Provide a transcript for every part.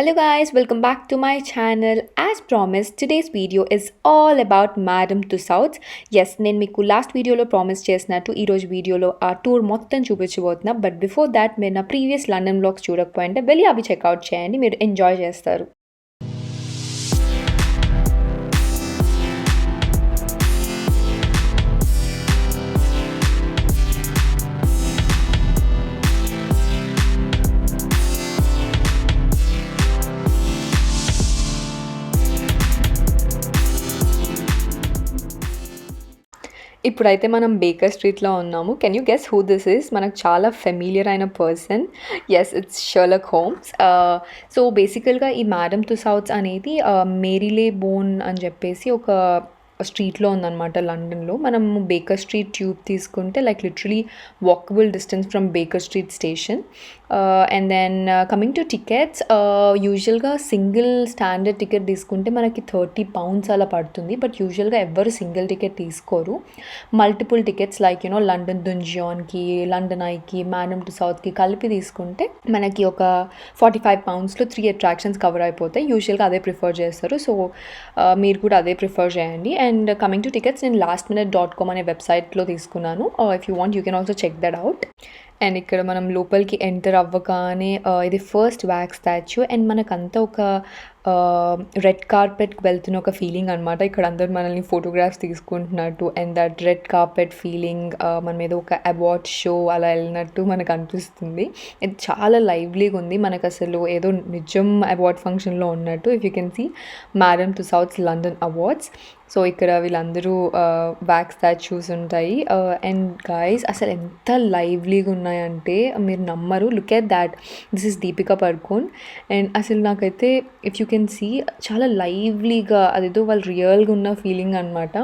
Hello guys, welcome back to my channel. As promised, today's video is all about Madam Tussauds. Yes, నేను మీకు last వీడియోలో promise చేసినట్టు ఈరోజు వీడియోలో ఆ టూర్ మొత్తం చూపించబోతున్నా. బట్ బిఫోర్ దాట్ మీరు నా ప్రీవియస్ లండన్ వ్లాగ్స్ చూడకపోయింటే వెళ్ళి అవి చెక్అవుట్ చేయండి, మీరు ఎంజాయ్ చేస్తారు. ఇప్పుడైతే మనం బేకర్ స్ట్రీట్లో ఉన్నాము. Can you guess who this is? మనకు చాలా ఫెమిలియర్ అయిన person. Yes, it's Sherlock Holmes. So బేసికల్గా ఈ మేడమ్ తుసౌడ్స్ అనేది మేరీలే బోన్ అని చెప్పేసి ఒక స్ట్రీట్లో ఉందన్నమాట లండన్లో. మనం బేకర్ స్ట్రీట్ ట్యూబ్ తీసుకుంటే like literally walkable distance from Baker street station. And then coming to tickets, యూజువల్గా సింగిల్ స్టాండర్డ్ టికెట్ తీసుకుంటే మనకి £30 అలా పడుతుంది. బట్ యూజువల్గా ఎవ్వరు సింగిల్ టికెట్ తీసుకోరు. మల్టిపుల్ టికెట్స్ లైక్ లండన్ దుంజియాన్కి, లండన్ ఐకి, మేడమ్ టుసౌడ్స్కి కలిపి తీసుకుంటే మనకి ఒక £45లో 3 అట్రాక్షన్స్ కవర్ అయిపోతాయి. యూజువల్గా అదే ప్రిఫర్ చేస్తారు. సో మీరు కూడా అదే ప్రిఫర్ చేయండి. అండ్ కమింగ్ టు టికెట్స్, నేను lastminute.com అనే వెబ్సైట్లో తీసుకున్నాను. If you want you can also check that out. And ఇక్కడ మనం లోపలికి ఎంటర్ అవ్వగానే ఇది ఫస్ట్ వ్యాక్స్ స్టాచ్యూ. అండ్ మనకంతా ఒక రెడ్ కార్పెట్కి వెళ్తున్న ఒక ఫీలింగ్ అనమాట. ఇక్కడ అందరు మనల్ని ఫోటోగ్రాఫ్స్ తీసుకుంటున్నట్టు and that red carpet feeling, మనం ఏదో ఒక అవార్డ్ షో అలా వెళ్ళినట్టు మనకు అనిపిస్తుంది. ఇది చాలా లైవ్లీగా ఉంది, మనకు అసలు ఏదో నిజం అవార్డ్ ఫంక్షన్లో ఉన్నట్టు. If you can see madam Tussauds London awards. So ఇక్కడ వీళ్ళందరూ వ్యాక్స్ స్టాచ్యూస్ ఉంటాయి. అండ్ గాయస్ అసలు ఎంత లైవ్లీగా ఉన్నాయంటే మీరు నమ్మరు. Look at that, this is Deepika Padukone. And అసలు నాకైతే ఇఫ్ యూ కెన్ సీ చాలా లైవ్లీగా అదేదో వాళ్ళు రియల్గా ఉన్న ఫీలింగ్ అనమాట.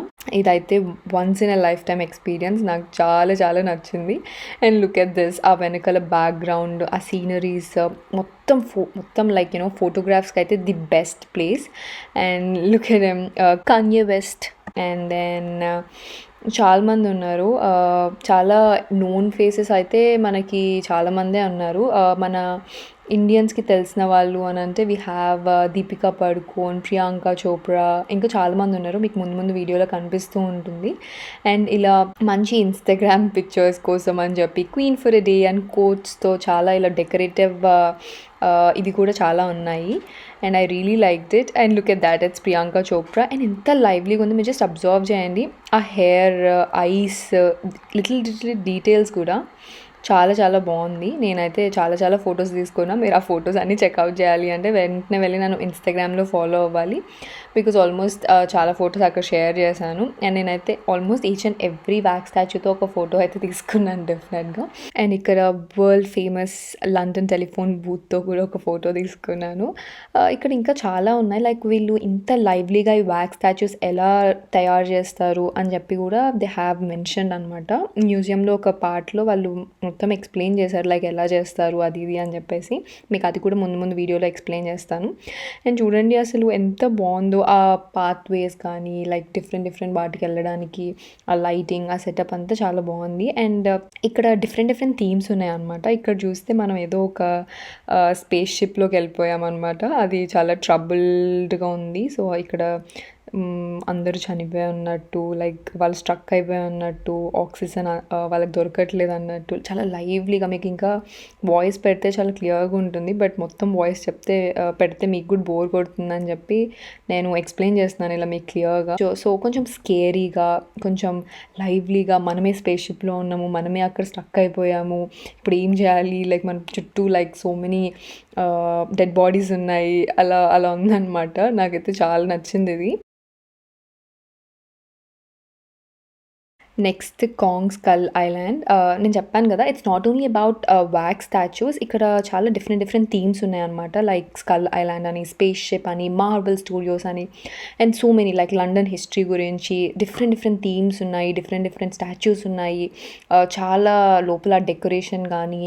ఇదైతే once in a life time experience. నాకు చాలా చాలా నచ్చింది. అండ్ లుక్ ఎట్ దిస్, ఆ వెనకాల బ్యాక్గ్రౌండ్, ఆ సీనరీస్ మొత్తం లైక్ ఫోటోగ్రాఫ్స్కి అయితే the best place. And look at Kanye West. And then చాలామంది ఉన్నారు. చాలా నోన్ ఫేసెస్ అయితే మనకి చాలామందే ఉన్నారు. మన ఇండియన్స్కి తెలిసిన వాళ్ళు అని అంటే వీ హ్యావ్ దీపికా పడుకోన్, ప్రియాంక చోప్రా, ఇంకా చాలామంది ఉన్నారు. మీకు ముందు ముందు వీడియోలో కనిపిస్తూ ఉంటుంది. అండ్ ఇలా మంచి ఇన్స్టాగ్రామ్ పిక్చర్స్ కోసం అని చెప్పి queen for a day and కోట్స్తో చాలా ఇలా డెకరేటివ్ ఇవి కూడా చాలా ఉన్నాయి. And I really liked it. And look at that, it's Priyanka Chopra. And ఎంత లైవ్లీగా ఉంది, మీరు జస్ట్ అబ్జర్వ్ చేయండి. ఆ హెయిర్, ఐస్, లిటిల్ డీటెయిల్స్ కూడా చాలా చాలా బాగుంది. నేనైతే చాలా చాలా ఫొటోస్ తీసుకున్నా. మీరు ఆ ఫొటోస్ అన్నీ చెక్అవుట్ చేయాలి అంటే వెంటనే వెళ్ళి నన్ను ఇన్స్టాగ్రామ్లో ఫాలో అవ్వాలి. బికాజ్ ఆల్మోస్ట్ చాలా ఫొటోస్ అక్కడ షేర్ చేశాను. అండ్ నేనైతే almost each and every wax స్టాచ్యూతో ఒక ఫోటో అయితే తీసుకున్నాను డెఫినెట్గా. అండ్ ఇక్కడ వరల్డ్ ఫేమస్ లండన్ టెలిఫోన్ బూత్తో కూడా ఒక ఫోటో తీసుకున్నాను. ఇక్కడ ఇంకా చాలా ఉన్నాయి. లైక్ వీళ్ళు ఇంత లైవ్లీగా ఈ వ్యాక్స్ స్టాచ్యూస్ ఎలా తయారు చేస్తారు అని చెప్పి కూడా దే హ్యావ్ మెన్షన్ అనమాట. మ్యూజియంలో ఒక పార్ట్లో వాళ్ళు మొత్తం ఎక్స్ప్లెయిన్ చేశారు, లైక్ ఎలా చేస్తారు అది ఇది అని చెప్పేసి. మీకు అది కూడా ముందు ముందు వీడియోలో ఎక్స్ప్లెయిన్ చేస్తాను. అండ్ చూడండి అసలు ఎంత బాగుందో ఆ పాత్వేస్ కానీ, లైక్ డిఫరెంట్ వాటికి వెళ్ళడానికి ఆ లైటింగ్, ఆ సెటప్ అంతా చాలా బాగుంది. అండ్ ఇక్కడ డిఫరెంట్ థీమ్స్ ఉన్నాయన్నమాట. ఇక్కడ చూస్తే మనం ఏదో ఒక స్పేస్ షిప్లోకి వెళ్ళిపోయామన్నమాట. అది చాలా ట్రబుల్డ్గా ఉంది. సో ఇక్కడ అందరూ చనిపోయి ఉన్నట్టు, లైక్ వాళ్ళు స్ట్రక్ అయిపోయి ఉన్నట్టు, ఆక్సిజన్ వాళ్ళకి దొరకట్లేదు అన్నట్టు చాలా లైవ్లీగా. మీకు ఇంకా వాయిస్ పెడితే చాలా క్లియర్గా ఉంటుంది. బట్ మొత్తం వాయిస్ పెడితే మీకు కూడా బోర్ కొడుతుందని చెప్పి నేను ఎక్స్ప్లెయిన్ చేస్తున్నాను ఇలా మీకు క్లియర్గా. సో కొంచెం స్కేరీగా, కొంచెం లైవ్లీగా, మనమే స్పేస్ షిప్లో ఉన్నాము, మనమే అక్కడ స్ట్రక్ అయిపోయాము, ఇప్పుడు ఏం చేయాలి, లైక్ మన చుట్టూ like so many dead bodies ఉన్నాయి, అలా ఉందన్నమాట. నాకైతే చాలా నచ్చింది ఇది. Next Kong skull island. నేను చెప్పాను కదా, it's not only about wax statues. ఇక్కడ చాలా డిఫరెంట్ థీమ్స్ ఉన్నాయన్నమాట. లైక్ స్కల్ ఐలాండ్ అని, స్పేస్ షిప్ అని, మార్బల్ స్టూడియోస్ అని, and so many like London history గురించి డిఫరెంట్ థీమ్స్ ఉన్నాయి, డిఫరెంట్ స్టాచ్యూస్ ఉన్నాయి. చాలా లోపల డెకరేషన్ కానీ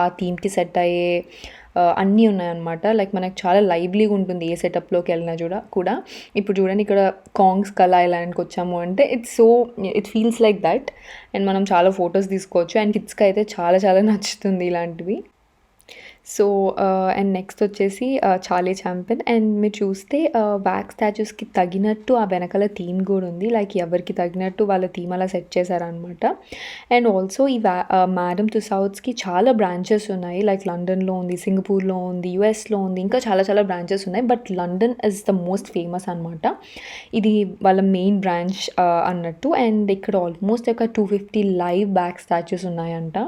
ఆ థీమ్కి సెట్ అయ్యే అన్నీ ఉన్నాయన్నమాట. లైక్ మనకు చాలా లైవ్లీగా ఉంటుంది ఏ సెటప్లోకి వెళ్ళినా కూడా. ఇప్పుడు చూడండి, ఇక్కడ కాంగ్ స్కల్ ఐలాండ్కి వచ్చాము అంటే it feels like that. And మనం చాలా ఫొటోస్ తీసుకోవచ్చు. అండ్ కిడ్స్కి అయితే చాలా చాలా నచ్చుతుంది ఇలాంటివి. సో అండ్ నెక్స్ట్ వచ్చేసి చార్లీ చాంపియన్. అండ్ మీరు చూస్తే వ్యాక్స్ స్టాచ్యూస్కి తగినట్టు ఆ వెనకాల థీమ్ కూడా ఉంది. లైక్ ఎవరికి తగినట్టు వాళ్ళ థీమ్ అలా సెట్ చేశారనమాట. అండ్ ఆల్సో ఈ మ్యాడమ్ టుసాడ్స్కి చాలా బ్రాంచెస్ ఉన్నాయి. లైక్ లండన్లో ఉంది, సింగపూర్లో ఉంది, యుఎస్లో ఉంది, ఇంకా చాలా చాలా బ్రాంచెస్ ఉన్నాయి. But London is the most famous అనమాట. ఇది వాళ్ళ మెయిన్ బ్రాంచ్ అన్నట్టు. అండ్ ఇక్కడ ఆల్మోస్ట్ ఒక 250 లైవ్ బ్యాక్ స్టాచ్యూస్ ఉన్నాయంట.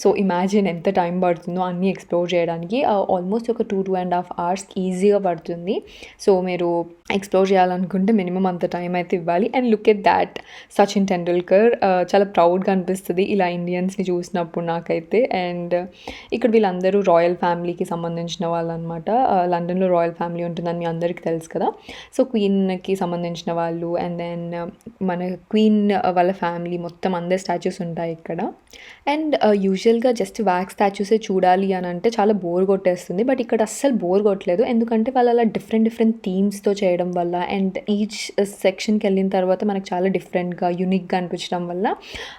సో ఇమాజిన్ ఎంత టైం పడుతుందో అన్నీ ఎక్స్ప్లోర్ చేయడానికి. ఆల్మోస్ట్ ఒక 2.5 hours ఈజీగా పడుతుంది. సో మీరు ఎక్స్ప్లోర్ చేయాలనుకుంటే మినిమం అంత టైం అయితే ఇవ్వాలి. And look at that, Sachin Tendulkar. చాలా ప్రౌడ్గా అనిపిస్తుంది ఇలా ఇండియన్స్ని చూసినప్పుడు నాకైతే. అండ్ ఇక్కడ వీళ్ళందరూ రాయల్ ఫ్యామిలీకి సంబంధించిన వాళ్ళు అనమాట. లండన్లో రాయల్ ఫ్యామిలీ ఉంటుందని మీ అందరికీ తెలుసు కదా. సో క్వీన్కి సంబంధించిన వాళ్ళు, అండ్ దెన్ మన క్వీన్ వాళ్ళ ఫ్యామిలీ మొత్తం అందరి స్టాచ్యూస్ ఉంటాయి ఇక్కడ. అండ్ యూజువల్గా జస్ట్ వ్యాక్స్ స్టాచ్యూసే చూడాలి అని అంటే చాలా బోర్ కొట్టేస్తుంది. బట్ ఇక్కడ అస్సలు బోర్ కొట్టలేదు, ఎందుకంటే వాళ్ళు అలా డిఫరెంట్ థీమ్స్తో చేయడం వల్ల అండ్ ఈచ్ సెక్షన్కి వెళ్ళిన తర్వాత మనకు చాలా డిఫరెంట్గా యూనిక్గా అనిపించడం వల్ల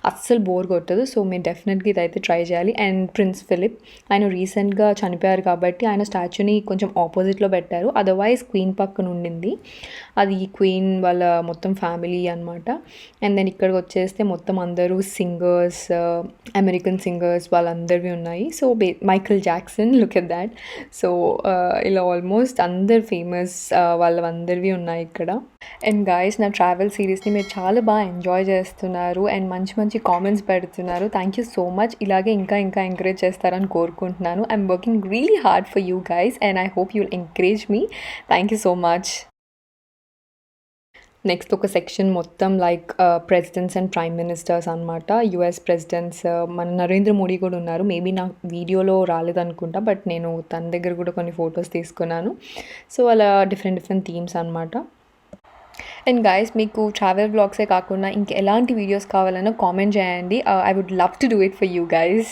అస్సలు బోర్ కొట్టదు. సో మీరు డెఫినెట్గా ఇదైతే ట్రై చేయాలి. అండ్ ప్రిన్స్ ఫిలిప్, ఆయన రీసెంట్గా చనిపోయారు కాబట్టి ఆయన స్టాచ్యూని కొంచెం ఆపోజిట్లో పెట్టారు. అదర్వైజ్ క్వీన్ పక్కన ఉండింది, అది క్వీన్ వాళ్ళ మొత్తం ఫ్యామిలీ అనమాట. అండ్ దెన్ ఇక్కడికి వచ్చేస్తే మొత్తం అందరూ సింగర్స్, అమెరికన్ సింగర్స్ వాళ్ళందరివి ఉన్నాయి. So Michael Jackson, look at that. So ఇలా ఆల్మోస్ట్ అందరు ఫేమస్ వాళ్ళందరివి ఉన్నాయి ఇక్కడ. అండ్ గాయస్, నా ట్రావెల్ సిరీస్ని మీరు చాలా బాగా ఎంజాయ్ చేస్తున్నారు అండ్ మంచి మంచి కామెంట్స్ పెడుతున్నారు. Thank you so much. ఇలాగే ఇంకా ఎంకరేజ్ చేస్తారని కోరుకుంటున్నాను. I'm working really hard for you guys and I hope you will encourage me. Thank you so much. Next ఒక సెక్షన్ మొత్తం like presidents and prime ministers అనమాట. US presidents, మన నరేంద్ర మోడీ కూడా ఉన్నారు. మేబీ నా వీడియోలో రాలేదనుకుంటా, బట్ నేను తన దగ్గర కూడా కొన్ని ఫొటోస్ తీసుకున్నాను. సో అలా డిఫరెంట్ థీమ్స్ అనమాట. అండ్ గైస్, మీకు ట్రావెల్ బ్లాగ్సే కాకుండా ఇంక ఎలాంటి వీడియోస్ కావాలన్నా కామెంట్ చేయండి. I would love to do it for you guys.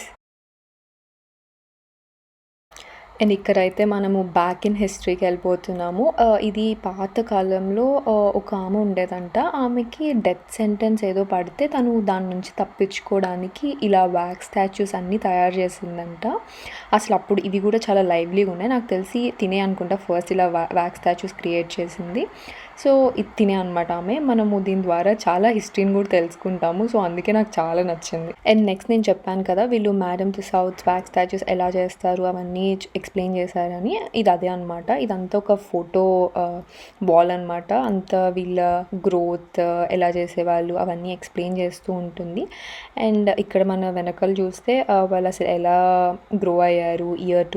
And ఇక్కడైతే మనము బ్యాక్ ఇన్ హిస్టరీకి వెళ్ళిపోతున్నాము. ఇది పాతకాలంలో ఒక ఆమె ఉండేదంట. ఆమెకి డెత్ సెంటెన్స్ ఏదో పడితే తను దాని నుంచి తప్పించుకోవడానికి ఇలా వ్యాక్స్ స్టాచ్యూస్ అన్నీ తయారు చేసిందంట. అసలు అప్పుడు ఇవి కూడా చాలా లైవ్లీగా ఉన్నాయి. నాకు తెలిసి తినే అనుకుంటా ఫస్ట్ ఇలా వ్యాక్స్ స్టాచ్యూస్ క్రియేట్ చేసింది. సో ఇది తినే అనమాట ఆమె. మనము దీని ద్వారా చాలా హిస్టరీని కూడా తెలుసుకుంటాము. సో అందుకే నాకు చాలా నచ్చింది. అండ్ నెక్స్ట్ నేను చెప్పాను కదా, వీళ్ళు మ్యాడమ్ టుసాడ్స్ వ్యాక్స్ స్టాచ్యూస్ ఎలా చేస్తారు అవన్నీ ఎక్స్ప్లెయిన్ చేశారని. ఇది అదే అనమాట. ఇదంతా ఒక ఫోటో వాల్ అనమాట. అంతా వీళ్ళ గ్రోత్ ఎలా చేసేవాళ్ళు అవన్నీ ఎక్స్ప్లెయిన్ చేస్తూ ఉంటుంది. అండ్ ఇక్కడ మన వెనకాల చూస్తే వాళ్ళు అసలు ఎలా గ్రో అయ్యారు, ఇయర్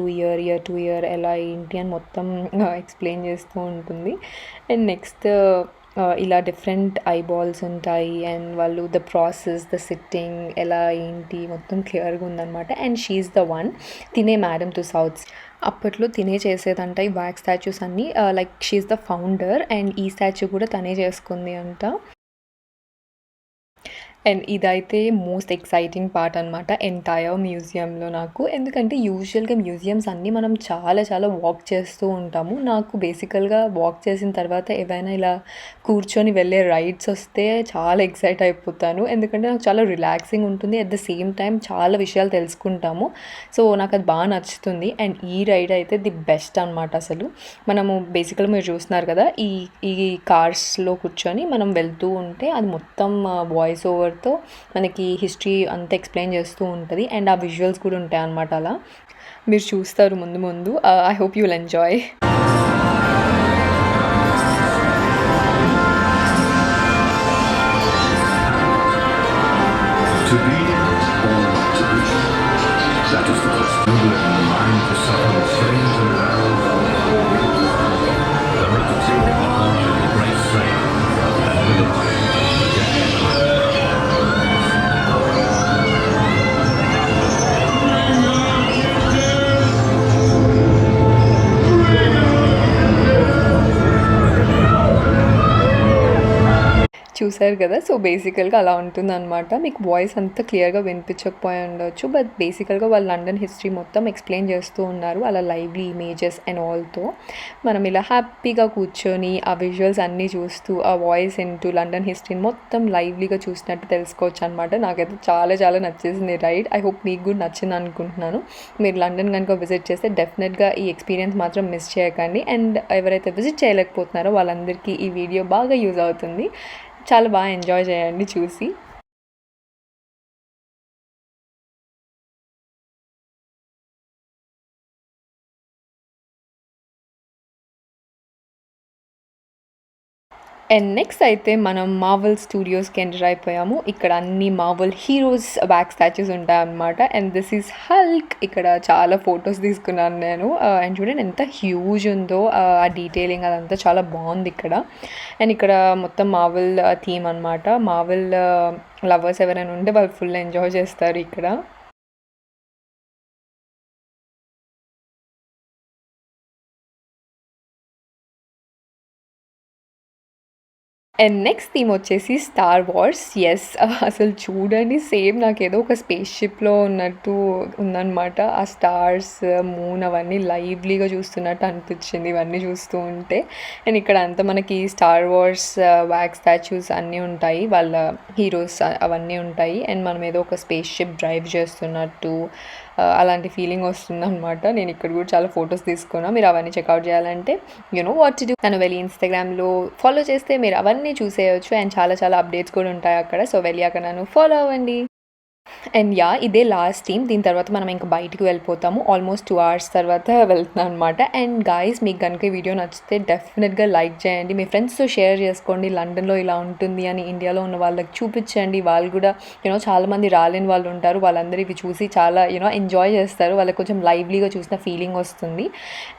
టు ఇయర్ ఎలా ఏంటి అని మొత్తం ఎక్స్ప్లెయిన్ చేస్తూ ఉంటుంది. అండ్ నెక్స్ట్ ఇలా డిఫరెంట్ ఐబాల్స్ ఉంటాయి అండ్ వాళ్ళు ద ప్రాసెస్, ద సిట్టింగ్ ఎలా ఏంటి మొత్తం క్లియర్గా ఉందన్నమాట. అండ్ షీఈస్ ద వన్, తినే మ్యాడమ్ టుసాడ్స్. అప్పట్లో తినే చేసేదంట ఈ వ్యాక్స్ స్టాచ్యూస్ అన్నీ. Like she's the founder and ఈ స్టాచ్యూ కూడా తనే చేసుకుంది అంట. అండ్ ఇదైతే మోస్ట్ ఎక్సైటింగ్ పార్ట్ అనమాట ఎంటైర్ మ్యూజియంలో నాకు. ఎందుకంటే యూజువల్గా మ్యూజియంస్ అన్నీ మనం చాలా వాక్ చేస్తూ ఉంటాము. నాకు బేసికల్గా వాక్ చేసిన తర్వాత ఏవైనా ఇలా కూర్చొని వెళ్ళే రైడ్స్ వస్తే చాలా ఎక్సైట్ అయిపోతాను. ఎందుకంటే నాకు చాలా రిలాక్సింగ్ ఉంటుంది, అట్ ద సేమ్ టైం చాలా విషయాలు తెలుసుకుంటాము. సో నాకు అది బాగా నచ్చుతుంది. అండ్ ఈ రైడ్ అయితే ది బెస్ట్ అనమాట. అసలు మనము బేసికల్గా మీరు చూస్తున్నారు కదా, ఈ కార్స్లో కూర్చొని మనం వెళ్తూ ఉంటే అది మొత్తం వాయిస్ ఓవర్తో మనకి హిస్టరీ అంతా ఎక్స్ప్లెయిన్ చేస్తూ ఉంటుంది. అండ్ ఆ విజువల్స్ కూడా ఉంటాయి అన్నమాట. అలా మీరు చూస్తారు ముందు. I hope you will enjoy. To be or not to be, that is the question in the mind for some strange and narrow. The rapidity of great strength and ability. చూసారు కదా! So, బేసికల్‌గా అలా ఉంటుందనమాట. మీకు voice అంత క్లియర్‌గా వినిపించకపోయి ఉండొచ్చు. But బేసికల్‌గా వాళ్ళు లండన్ హిస్టరీ మొత్తం ఎక్స్‌ప్లెయిన్ చేస్తూ ఉన్నారు. అలా లైవ్లీ ఇమేజెస్ అండ్ ఆల్‌తో. మనం ఇలా హ్యాపీగా కూర్చొని ఆ విజువల్స్ అన్నీ చూస్తూ, ఆ వాయిస్ ఇంటూ లండన్ హిస్టరీని మొత్తం లైవ్లీగా చూసినట్టు తెలుసుకోవచ్చనమాట. నాకైతే చాలా చాలా నచ్చేసింది రైడ్. ఐ హోప్ మీకు కూడా నచ్చిందనుకుంటున్నాను. మీరు లండన్ గనుక విజిట్ చేస్తే డెఫినెట్‌గా ఈ ఎక్స్‌పీరియన్స్ మాత్రం మిస్ చేయకండి. అండ్ ఎవరైతే విజిట్ చేయలేకపోతున్నారో వాళ్ళందరికీ ఈ వీడియో బాగా యూజ్ అవుతుంది. చాలా బాగా ఎంజాయ్ చేయండి చూసి. అండ్ నెక్స్ట్ అయితే మనం మార్వెల్ స్టూడియోస్‌కి ఎంటర్ అయిపోయాము. ఇక్కడ అన్ని మార్వెల్ హీరోస్ బ్యాక్ స్టాచ్యూస్ ఉంటాయన్నమాట. And this is Hulk. ఇక్కడ చాలా ఫోటోస్ తీసుకున్నాను నేను. అండ్ చూడండి ఎంత హ్యూజ్ ఉందో. ఆ డీటెయిలింగ్ అదంతా చాలా బాగుంది ఇక్కడ. అండ్ ఇక్కడ మొత్తం మార్వెల్ థీమ్ అనమాట. మార్వెల్ లవర్స్ ఎవరైనా ఉంటే వాళ్ళు ఫుల్ ఎంజాయ్ చేస్తారు ఇక్కడ. అండ్ నెక్స్ట్ థీమ్ వచ్చేసి స్టార్ వార్స్. యెస్, అసలు చూడండి సేమ్ నాకేదో ఒక స్పేస్ షిప్‌లో ఉన్నట్టు ఉందనమాట. ఆ స్టార్స్, మూన్ అవన్నీ లైవ్లీగా చూస్తున్నట్టు అనిపించింది ఇవన్నీ చూస్తూ ఉంటే. అండ్ ఇక్కడ అంతా మనకి స్టార్ వార్స్ వ్యాక్స్ స్టాచ్యూస్ అన్నీ ఉంటాయి. వాళ్ళ హీరోస్ అవన్నీ ఉంటాయి. అండ్ మనం ఏదో ఒక స్పేస్ షిప్ డ్రైవ్ చేస్తున్నట్టు అలాంటి ఫీలింగ్ వస్తుందనమాట. నేను ఇక్కడ కూడా చాలా ఫొటోస్ తీసుకున్నా. మీరు అవన్నీ చెక్అవుట్ చేయాలంటే you know what to do. నన్ను వెళ్ళి ఇన్‌స్టాగ్రామ్‌లో ఫాలో చేస్తే మీరు అవన్నీ చూసేయొచ్చు. అండ్ చాలా చాలా అప్డేట్స్ కూడా ఉంటాయి అక్కడ. సో, వెళ్ళి అక్కడ నన్ను ఫాలో అవ్వండి. And yeah! ఇదే లాస్ట్ థీమ్. దీని తర్వాత మనం ఇంక బయటికి వెళ్ళిపోతాము. ఆల్మోస్ట్ 2 అవర్స్ తర్వాత వెళ్తున్నాం అనమాట. అండ్ గైస్ మీకు గనుక ఈ వీడియో నచ్చితే డెఫినెట్‌గా లైక్ చేయండి. మీ ఫ్రెండ్స్‌తో షేర్ చేసుకోండి. లండన్‌లో ఇలా ఉంటుంది అని ఇండియాలో ఉన్న వాళ్ళకి చూపించండి. వాళ్ళు కూడా చాలామంది రాలేని వాళ్ళు ఉంటారు. వాళ్ళందరూ ఇవి చూసి చాలా ఎంజాయ్ చేస్తారు. వాళ్ళకి కొంచెం లైవ్లీగా చూసిన ఫీలింగ్ వస్తుంది.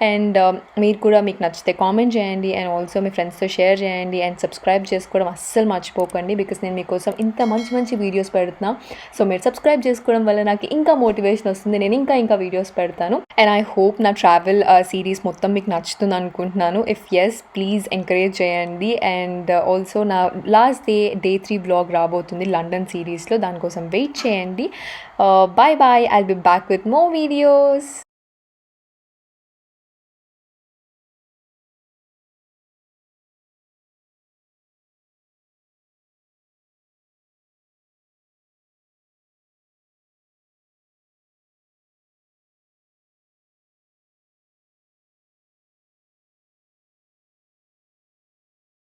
అండ్ మీరు కూడా మీకు నచ్చితే కామెంట్ చేయండి. అండ్ ఆల్సో మీ ఫ్రెండ్స్‌తో షేర్ చేయండి. అండ్ సబ్స్క్రైబ్ చేసుకోవడం అస్సలు మర్చిపోకండి. బికాస్ నేను మీకోసం ఇంత మంచి మంచి వీడియోస్ పెడుతున్నా. సో, మీరు సబ్స్క్రైబ్ చేసుకోవడం వల్ల నాకు ఇంకా మోటివేషన్ వస్తుంది. నేను ఇంకా వీడియోస్ పెడతాను. అండ్ ఐ హోప్ నా ట్రావెల్ సిరీస్ మొత్తం మీకు నచ్చుతుంది అనుకుంటున్నాను. ఇఫ్ యెస్ ప్లీజ్ ఎంకరేజ్ చేయండి. అండ్ ఆల్సో నా లాస్ట్ డే 3 వ్లాగ్ రాబోతుంది లండన్ సిరీస్లో. దానికోసం వెయిట్ చేయండి. Bye bye. I'll be back with more videos.